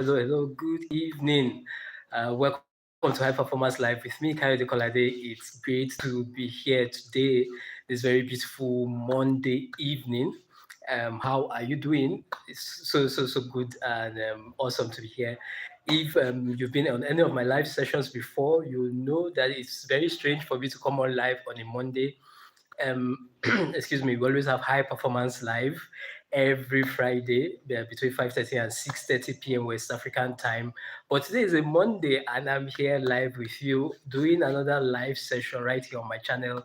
hello. Good evening. Welcome to High Performance Live with me, Kayode Kolade. It's great to be here today, this very beautiful Monday evening. How are you doing? It's so good and awesome to be here. If you've been on any of my live sessions before, you know that it's very strange for me to come on live on a Monday. Excuse me, we always have High Performance Live every Friday between 5:30 and 6:30 p.m. West African time. But today is a Monday and I'm here live with you doing another live session right here on my channel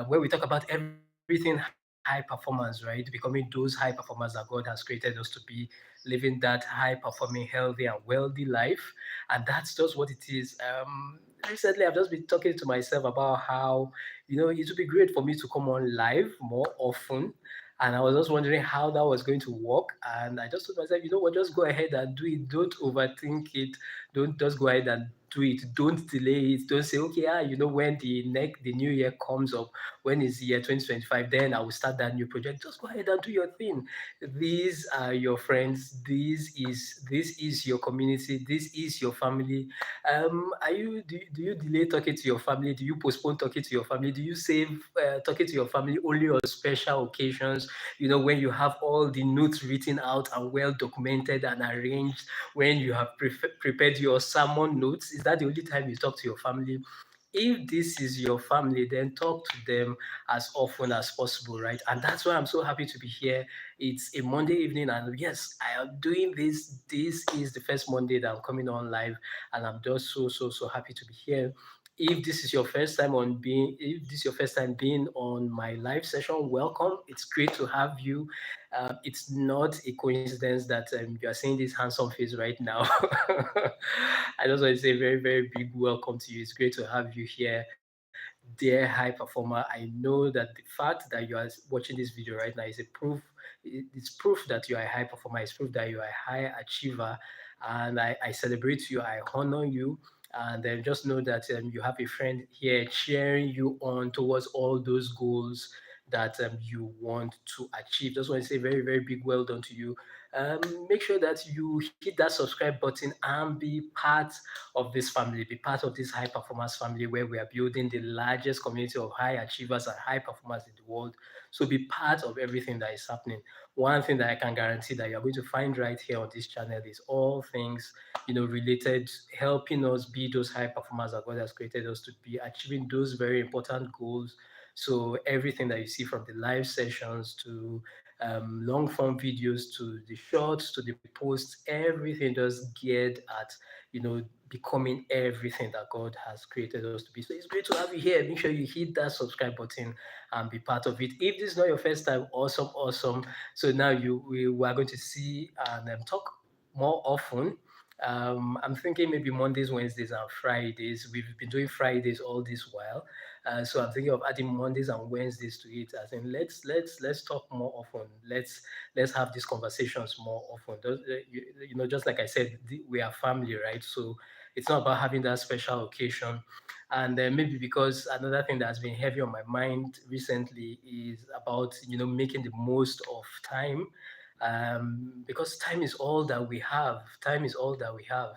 where we talk about everything high performance, right? Becoming those high performers that God has created us to be, living that high performing, healthy and wealthy life. And that's just what it is. Recently, I've just been talking to myself about how it would be great for me to come on live more often. And I was just wondering how that was going to work. And I just told myself, you know what, just go ahead and do it. Don't overthink it. Don't just go ahead and do it. Don't delay it. Don't say, okay, when the new year comes up, when is the year 2025, then I will start that new project. Just go ahead and do your thing. These are your friends. This is your community. This is your family. Do you delay talking to your family? Do you postpone talking to your family? Do you save talking to your family only on special occasions? When you have all the notes written out and well documented and arranged, when you have prepared your sermon notes, is that the only time you talk to your family? If this is your family, then talk to them as often as possible, right? And that's why I'm so happy to be here. It's a Monday evening, and yes, I am doing this. This is the first Monday that I'm coming on live, and I'm just so happy to be here. If this is your first time being on my live session, welcome. It's great to have you. It's not a coincidence that you are seeing this handsome face right now. I just want to say a very, very big welcome to you. It's great to have you here, dear high performer. I know that the fact that you are watching this video right now is a proof. It's proof that you are a high performer. It's proof that you are a high achiever, and I celebrate you. I honor you. And then just know that you have a friend here cheering you on towards all those goals that you want to achieve. Just want to say very, very big well done to you. Make sure that you hit that subscribe button and be part of this family, be part of this high performance family where we are building the largest community of high achievers and high performers in the world. So be part of everything that is happening. One thing that I can guarantee that you're going to find right here on this channel is all things related, helping us be those high performers that God has created us to be, achieving those very important goals. So everything that you see from the live sessions to long form videos to the shorts to the posts, everything just geared at becoming everything that God has created us to be. So it's great to have you here. Make sure you hit that subscribe button and be part of it. If this is not your first time, awesome. So now we are going to see and talk more often. I'm thinking maybe Mondays, Wednesdays, and Fridays. We've been doing Fridays all this while, so I'm thinking of adding Mondays and Wednesdays to it. As in, let's talk more often. Let's have these conversations more often. Just like I said, we are family, right? So it's not about having that special occasion. And maybe because another thing that has been heavy on my mind recently is about making the most of time, because time is all that we have. Time is all that we have.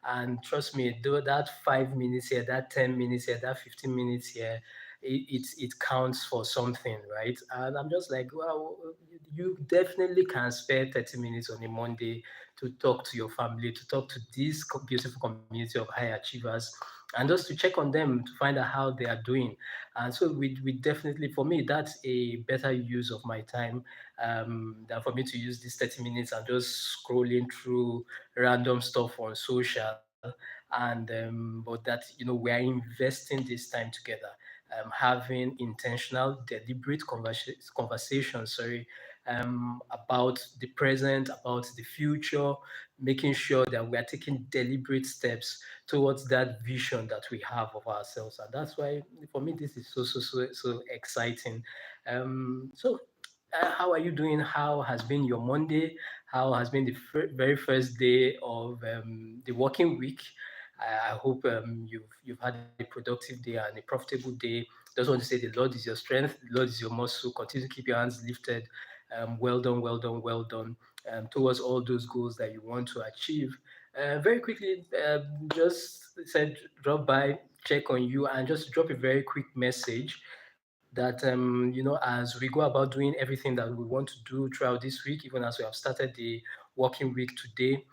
And trust me, though that 5 minutes here, that 10 minutes here, that 15 minutes here, it counts for something, right? And I'm just like, well, you definitely can spare 30 minutes on a Monday to talk to your family, to talk to this beautiful community of high achievers, and just to check on them to find out how they are doing. And so we definitely, for me, that's a better use of my time than for me to use these 30 minutes and just scrolling through random stuff on social. And but that we are investing this time together, having intentional, deliberate conversations. Sorry, about the present, about the future, making sure that we are taking deliberate steps towards that vision that we have of ourselves. And that's why, for me, this is so exciting. How are you doing? How has been your Monday? How has been the very first day of the working week? I hope you've had a productive day and a profitable day. Just want to say the Lord is your strength, the Lord is your muscle. Continue to keep your hands lifted. Well done towards all those goals that you want to achieve. Very quickly, just said drop by, check on you, and just drop a very quick message that as we go about doing everything that we want to do throughout this week, even as we have started the working week today.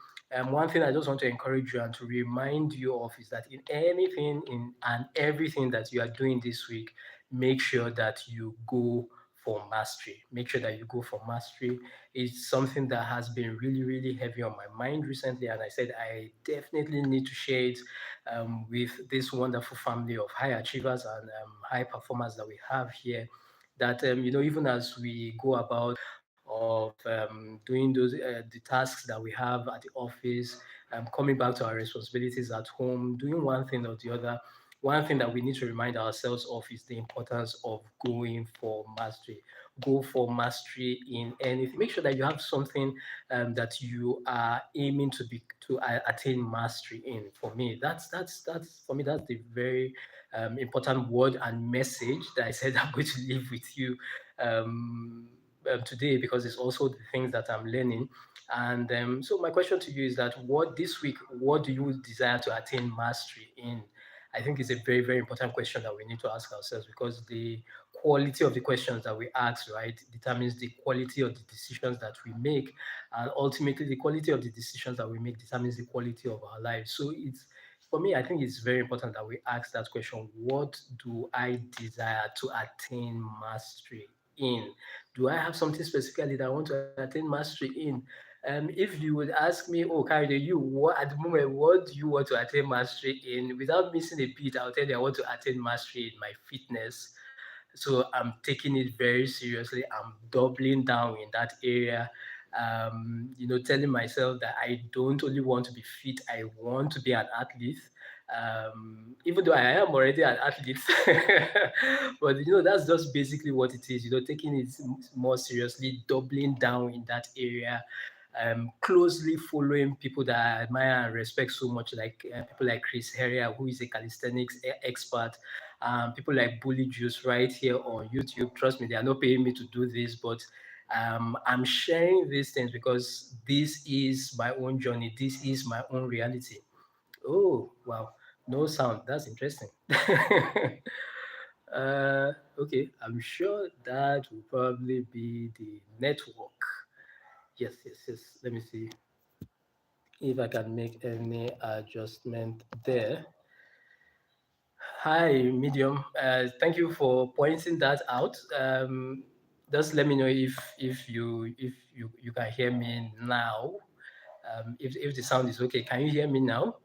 One thing I just want to encourage you and to remind you of is that in anything in and everything that you are doing this week, make sure that you go for mastery. Make sure that you go for mastery. It's something that has been really, really heavy on my mind recently, and I said I definitely need to share it with this wonderful family of high achievers and high performers that we have here. That even as we go about of doing the tasks that we have at the office, coming back to our responsibilities at home, doing one thing or the other. One thing that we need to remind ourselves of is the importance of going for mastery. Go for mastery in anything. Make sure that you have something that you are aiming to attain mastery in. For me, that's for me that's the very important word and message that I said I'm going to leave with you um, today, because it's also the things that I'm learning. And so my question to you is that what this week, what do you desire to attain mastery in? I think it's a very, very important question that we need to ask ourselves, because the quality of the questions that we ask, right, determines the quality of the decisions that we make. And ultimately, the quality of the decisions that we make determines the quality of our lives. So it's for me, I think it's very important that we ask that question: what do I desire to attain mastery in? Do I have something specifically that I want to attain mastery in? If you would ask me, oh, Kyle, you what at the moment, what do you want to attain mastery in? Without missing a beat, I'll tell you I want to attain mastery in my fitness. So I'm taking it very seriously. I'm doubling down in that area. Telling myself that I don't only want to be fit, I want to be an athlete. Even though I am already an athlete, but that's just basically what it is. Taking it more seriously, doubling down in that area, closely following people that I admire and respect so much, like people like Chris Heria, who is a calisthenics expert, people like Bully Juice right here on YouTube. Trust me, they are not paying me to do this, but I'm sharing these things because this is my own journey. This is my own reality. Oh, wow. No sound. That's interesting. Okay, I'm sure that will probably be the network. Yes, yes, yes. Let me see if I can make any adjustment there. Hi, Medium. Thank you for pointing that out. Just let me know if you can hear me now. If the sound is okay, can you hear me now?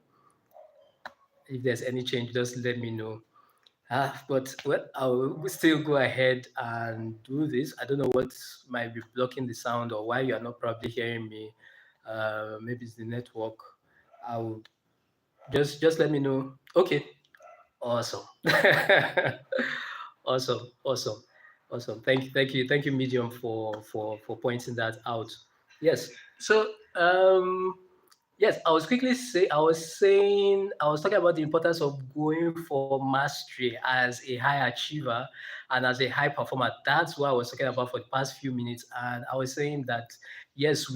If there's any change, just let me know. But well, I'll still go ahead and do this. I don't know what might be blocking the sound or why you are not probably hearing me. Maybe it's the network. I'll just let me know. Okay, awesome. Awesome, awesome, awesome. Thank you, Medium, for pointing that out. Yes. So yes, I was talking about the importance of going for mastery as a high achiever and as a high performer. That's what I was talking about for the past few minutes. And I was saying that yes,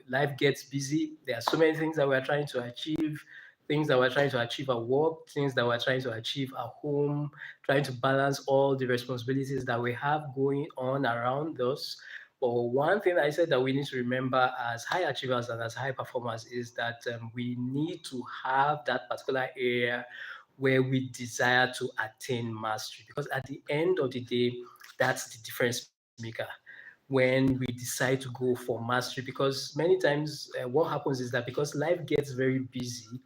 life gets busy. There are so many things that we're trying to achieve, things that we're trying to achieve at work, things that we're trying to achieve at home, trying to balance all the responsibilities that we have going on around us. But one thing I said that we need to remember as high achievers and as high performers is that we need to have that particular area where we desire to attain mastery. Because at the end of the day, that's the difference maker when we decide to go for mastery. Because many times, what happens is that because life gets very busy,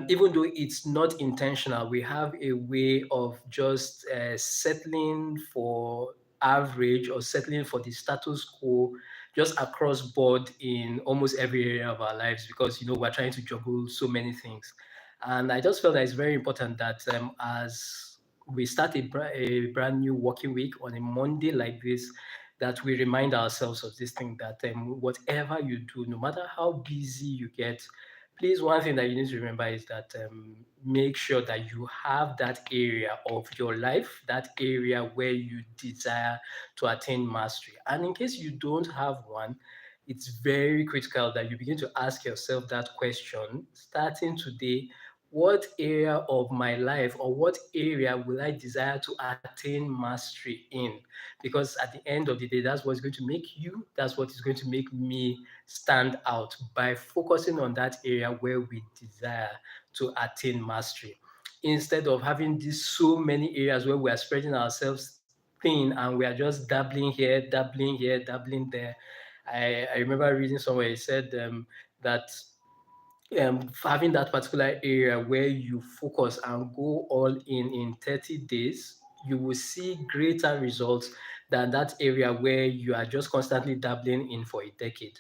even though it's not intentional, we have a way of just settling for average or settling for the status quo just across board in almost every area of our lives, because we're trying to juggle so many things. And I just felt that it's very important that as we start a brand new working week on a Monday like this, that we remind ourselves of this thing, that whatever you do, no matter how busy you get, please, one thing that you need to remember is that make sure that you have that area of your life, that area where you desire to attain mastery. And in case you don't have one, it's very critical that you begin to ask yourself that question starting today. What area of my life or what area will I desire to attain mastery in? Because at the end of the day, that's what's going to make you, that's what is going to make me stand out by focusing on that area where we desire to attain mastery. Instead of having these so many areas where we are spreading ourselves thin and we are just dabbling here, dabbling there. I remember reading somewhere it said that having that particular area where you focus and go all in 30 days, you will see greater results than that area where you are just constantly dabbling in for a decade.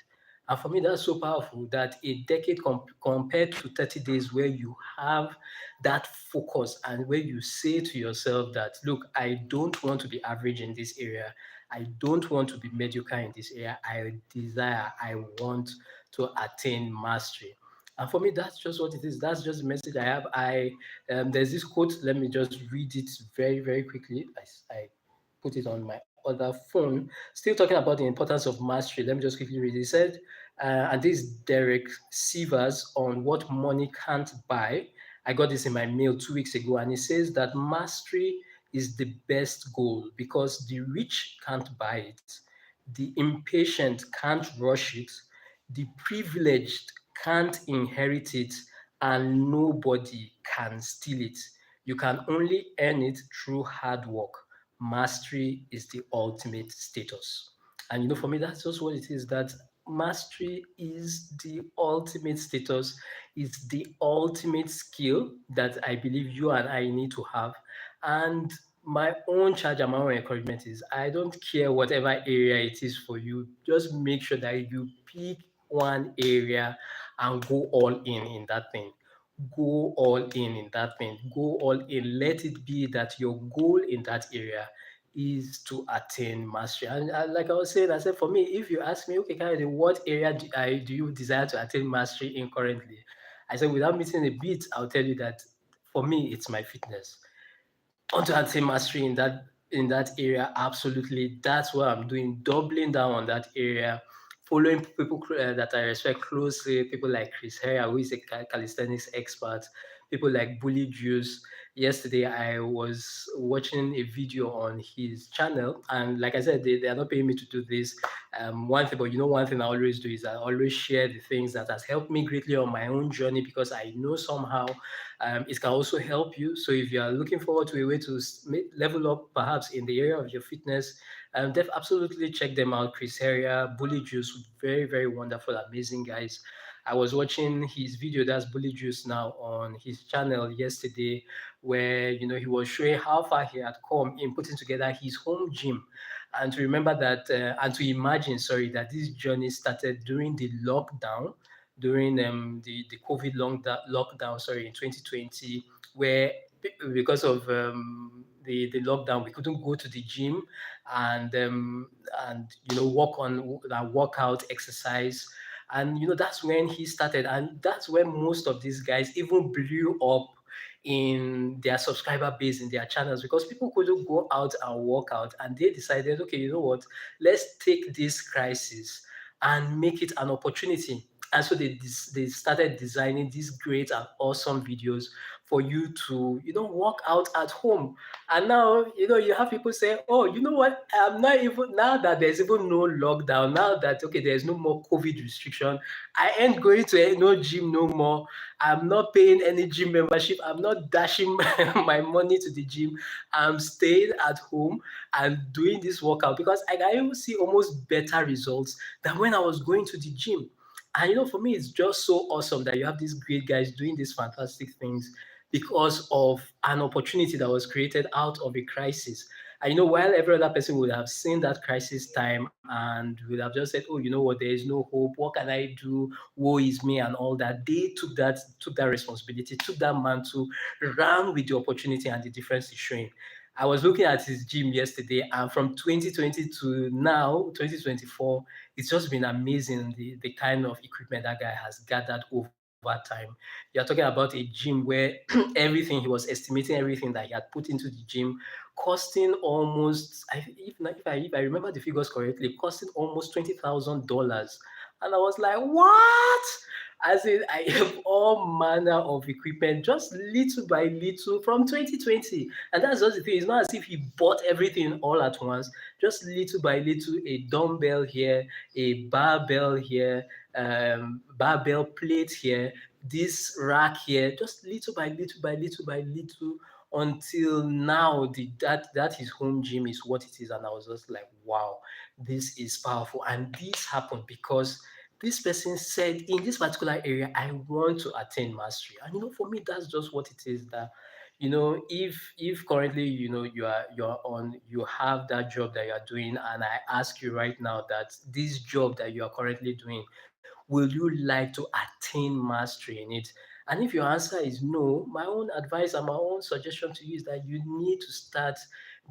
And for me, that's so powerful that a decade compared to 30 days where you have that focus and where you say to yourself that, look, I don't want to be average in this area. I don't want to be mediocre in this area. I want to attain mastery. And for me, that's just what it is. That's just the message I have. There's this quote. Let me just read it very, very quickly. I put it on my other phone. Still talking about the importance of mastery. Let me just quickly read it. He said, and this is Derek Sivers on what money can't buy. I got this in my mail 2 weeks ago, and he says that mastery is the best goal because the rich can't buy it, the impatient can't rush it, the privileged can't inherit it, and nobody can steal it. You can only earn it through hard work. Mastery is the ultimate status. And for me, that's just what it is, that mastery is the ultimate status, is the ultimate skill that I believe you and I need to have. And my own charge and my own encouragement is I don't care whatever area it is for you, just make sure that you pick one area and go all in that thing. Go all in that thing. Go all in. Let it be that your goal in that area is to attain mastery. And like I was saying, I said, for me, if you ask me, okay, Kennedy, what area do you desire to attain mastery in currently? I said, without missing a beat, I'll tell you that for me, it's my fitness. Want to attain mastery in that area, absolutely. That's what I'm doing, doubling down on that area, following people that I respect closely, people like Chris Heria, who is a calisthenics expert, people like Bully Juice. Yesterday I was watching a video on his channel, and like I said, they are not paying me to do this. One thing, but one thing I always do is I always share the things that has helped me greatly on my own journey, because I know somehow it can also help you. So if you are looking forward to a way to level up perhaps in the area of your fitness, absolutely check them out. Chris Heria, Bully Juice, very, very wonderful, amazing guys. I was watching his video, that's Bully Juice now, on his channel yesterday, where he was showing how far he had come in putting together his home gym. And to remember that, and to imagine, sorry, that this journey started during the lockdown, during the COVID lockdown, sorry, in 2020, where because of the lockdown, we couldn't go to the gym and work out, exercise. And that's when he started, and that's when most of these guys even blew up in their subscriber base in their channels, because people couldn't go out and work out, and they decided, okay, you know what, let's take this crisis and make it an opportunity. And so they started designing these great and awesome videos for you to work out at home. And now you have people say, oh, you know what, I'm not even, now that there's even no lockdown, now that okay, there's no more COVID restriction, I ain't going to no gym no more. I'm not paying any gym membership. I'm not dashing my money to the gym. I'm staying at home and doing this workout, because I can even see almost better results than when I was going to the gym. And for me, it's just so awesome that you have these great guys doing these fantastic things because of an opportunity that was created out of a crisis. And while every other person would have seen that crisis time and would have just said, "Oh, you know what? There is no hope. What can I do? Woe is me," and all that. They took that responsibility, took that mantle, ran with the opportunity, and the difference is showing. I was looking at his gym yesterday, and from 2020 to now, 2024, it's just been amazing the kind of equipment that guy has gathered over time. You're talking about a gym where everything he was estimating, everything that he had put into the gym costing almost, if I remember the figures correctly, costing almost $20,000. And I was like, what? As in, I have all manner of equipment, just little by little from 2020. And that's just the thing. It's not as if he bought everything all at once, just little by little, a dumbbell here, a barbell here, barbell plate here, this rack here, just little by little by little by little, until now that his home gym is what it is. And I was just like, wow, this is powerful. And this happened because this person said, in this particular area, I want to attain mastery. And for me, that's just what it is. That if currently, you have that job that you are doing, and I ask you right now that this job that you are currently doing, will you like to attain mastery in it? And if your answer is no, my own advice and my own suggestion to you is that you need to start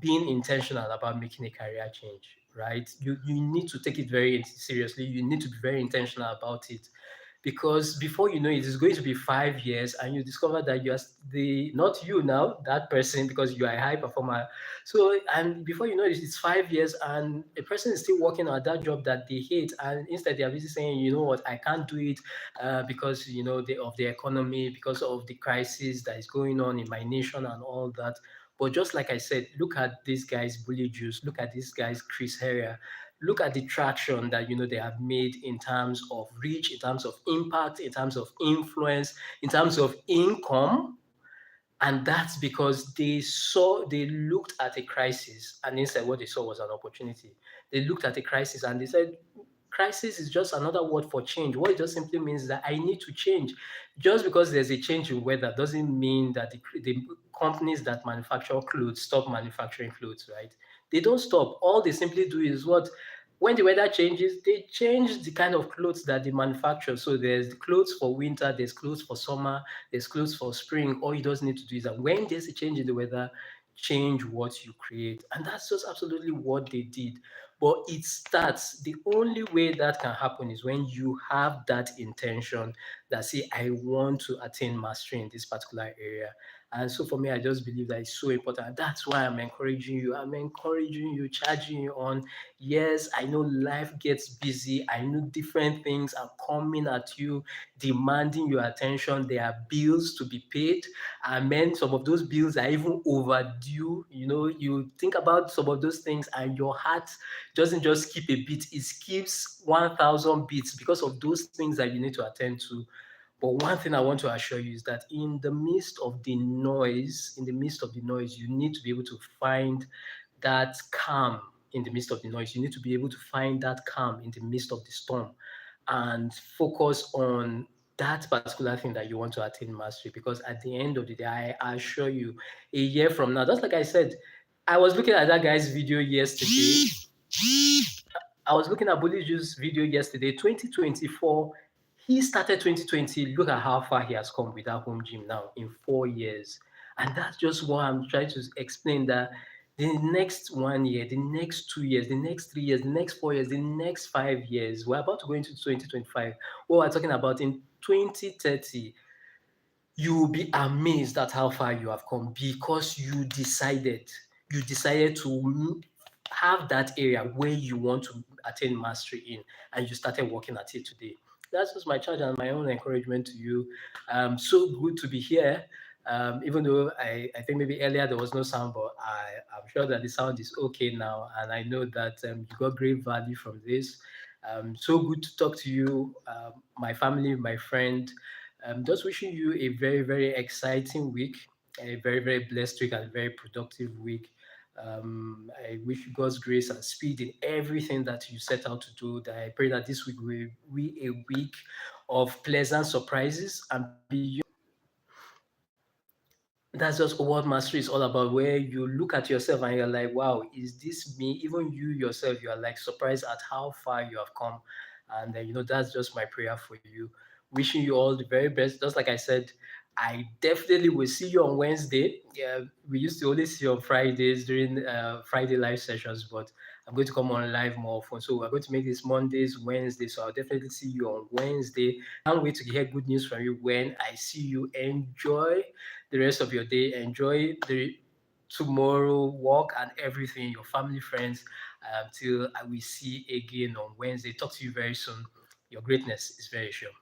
being intentional about making a career change, right? You need to take it very seriously. You need to be very intentional about it, because before you know it, it's going to be 5 years, and you discover that you are the not you now, that person, because you are a high performer. So, and before you know it, it's 5 years, and a person is still working at that job that they hate, and instead they are busy saying, you know what, I can't do it, because of the economy, because of the crisis that is going on in my nation and all that. But just like I said, look at these guys, Bully Juice. Look at these guys, Chris Herria. Look at the traction that they have made in terms of reach, in terms of impact, in terms of influence, in terms of income. And that's because they looked at a crisis, and instead what they saw was an opportunity. They looked at a crisis and they said, crisis is just another word for change. What it just simply means is that I need to change. Just because there's a change in weather doesn't mean that the companies that manufacture clothes stop manufacturing clothes, right? They don't stop. All they simply do is what, when the weather changes, they change the kind of clothes that they manufacture. So there's the clothes for winter, there's clothes for summer, there's clothes for spring. All you just need to do is that when there's a change in the weather, change what you create. And that's just absolutely what they did. But it starts, the only way that can happen is when you have that intention that, say, I want to attain mastery in this particular area. And so for me, I just believe that it's so important. That's why I'm encouraging you. I'm encouraging you, charging you on. Yes, I know life gets busy. I know different things are coming at you, demanding your attention. There are bills to be paid. And then some of those bills are even overdue. You think about some of those things, and your heart doesn't just skip a beat, it skips 1,000 beats because of those things that you need to attend to. But one thing I want to assure you is that in the midst of the noise, you need to be able to find that calm in the midst of the noise. You need to be able to find that calm in the midst of the storm, and focus on that particular thing that you want to attain mastery. Because at the end of the day, I assure you, a year from now, just like I said, I was looking at that guy's video yesterday. I was looking at Bully Juice's video yesterday, 2024. He started 2020. Look at how far he has come with that home gym now in 4 years. And that's just what I'm trying to explain, that the next 1 year, the next 2 years, the next 3 years, the next 4 years, the next 5 years, we're about to go into 2025. What we're talking about in 2030, you will be amazed at how far you have come, because you decided to have that area where you want to attain mastery in, and you started working at it today. That's just my charge and my own encouragement to you. So good to be here. Even though I think maybe earlier there was no sound, but I'm sure that the sound is okay now, and I know that you got great value from this. So good to talk to you, my family, my friend. Just wishing you a very, very exciting week, a very, very blessed week, and a very productive week. I wish you God's grace and speed in everything that you set out to do. That I pray that this week will be a week of pleasant surprises and beyond. That's just what mastery is all about, where you look at yourself and you're like, wow, is this me? Even you yourself, you are like surprised at how far you have come. And that's just my prayer for you. Wishing you all the very best. Just like I said, I definitely will see you on Wednesday. Yeah, we used to only see you on Fridays during Friday live sessions, but I'm going to come on live more often. So we're going to make this Mondays, Wednesdays. So I'll definitely see you on Wednesday. Can't wait to hear good news from you when I see you. Enjoy the rest of your day. Enjoy tomorrow, work and everything, your family, friends, till we see again on Wednesday. Talk to you very soon. Your greatness is very sure.